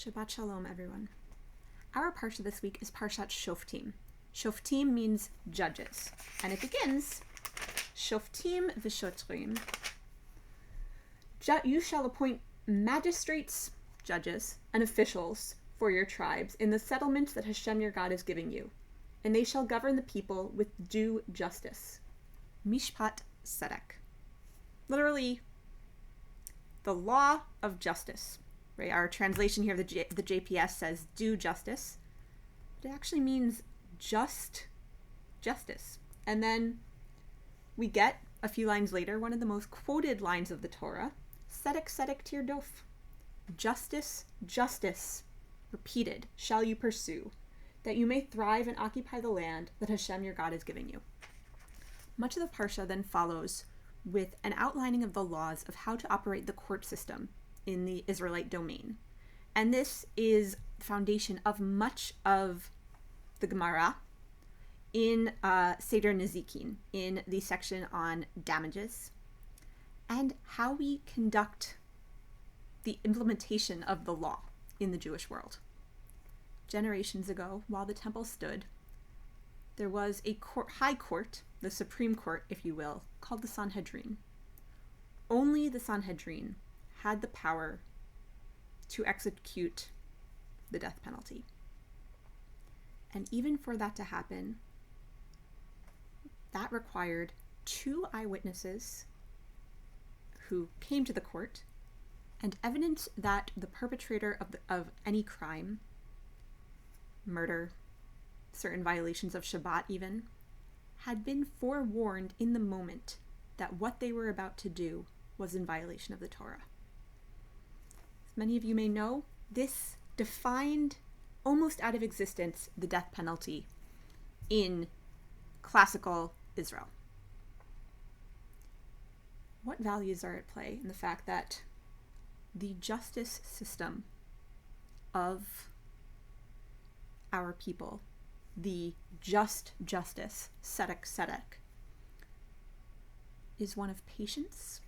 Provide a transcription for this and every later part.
Shabbat Shalom, everyone. Our parsha this week is Parshat Shoftim. Shoftim means judges, and it begins, Shoftim v'shotrim. You shall appoint magistrates, judges, and officials for your tribes in the settlements that Hashem your God is giving you, and they shall govern the people with due justice. Mishpat Sedek. Literally, the law of justice. Right? Our translation here of the JPS says due justice, but it actually means just justice. And then we get, a few lines later, one of the most quoted lines of the Torah, Sedek Sedek Tirdof. Justice, justice, repeated, shall you pursue, that you may thrive and occupy the land that Hashem your God is giving you. Much of the Parsha then follows with an outlining of the laws of how to operate the court system in the Israelite domain. And this is the foundation of much of the Gemara in Seder Nezikin, in the section on damages, and how we conduct the implementation of the law in the Jewish world. Generations ago, while the temple stood, there was a high court, the Supreme Court, if you will, called the Sanhedrin. Only the Sanhedrin had the power to execute the death penalty. And even for that to happen, that required 2 eyewitnesses who came to the court and evidence that the perpetrator of any crime, murder, certain violations of Shabbat even, had been forewarned in the moment that what they were about to do was in violation of the Torah. As many of you may know, this defined almost out of existence the death penalty in classical Israel. What values are at play in the fact that the justice system of our people, the just justice, Sedek Sedek, is one of patience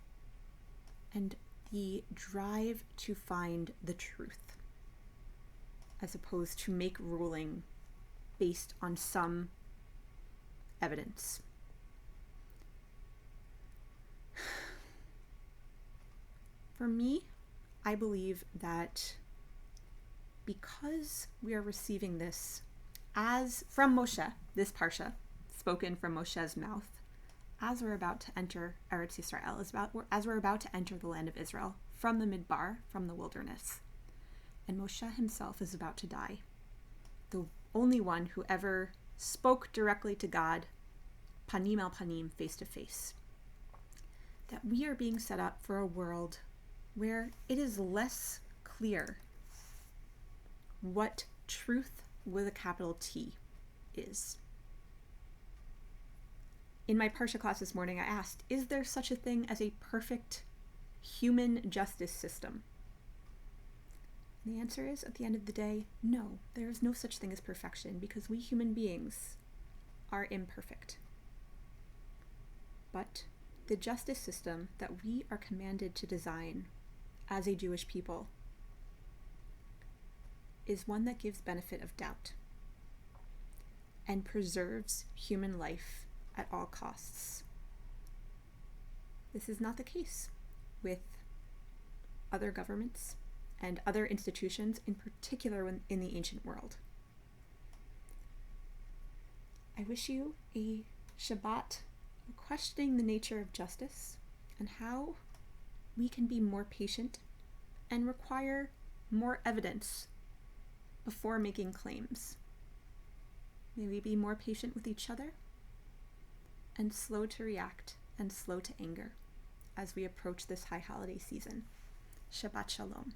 and the drive to find the truth, as opposed to make ruling based on some evidence. For me, I believe that because we are receiving this as from Moshe, this parsha, spoken from Moshe's mouth, as we're about to enter Eretz Yisrael, as we're about to enter the land of Israel from the Midbar, from the wilderness. And Moshe himself is about to die. The only one who ever spoke directly to God, panim al panim, face to face. That we are being set up for a world where it is less clear what truth with a capital T is. In my Parsha class this morning, I asked, is there such a thing as a perfect human justice system? And the answer is, at the end of the day, no. There is no such thing as perfection, because we human beings are imperfect. But the justice system that we are commanded to design as a Jewish people is one that gives benefit of doubt and preserves human life at all costs. This is not the case with other governments and other institutions, in particular in the ancient world. I wish you a Shabbat questioning the nature of justice and how we can be more patient and require more evidence before making claims. May we be more patient with each other and slow to react and slow to anger as we approach this high holiday season. Shabbat Shalom.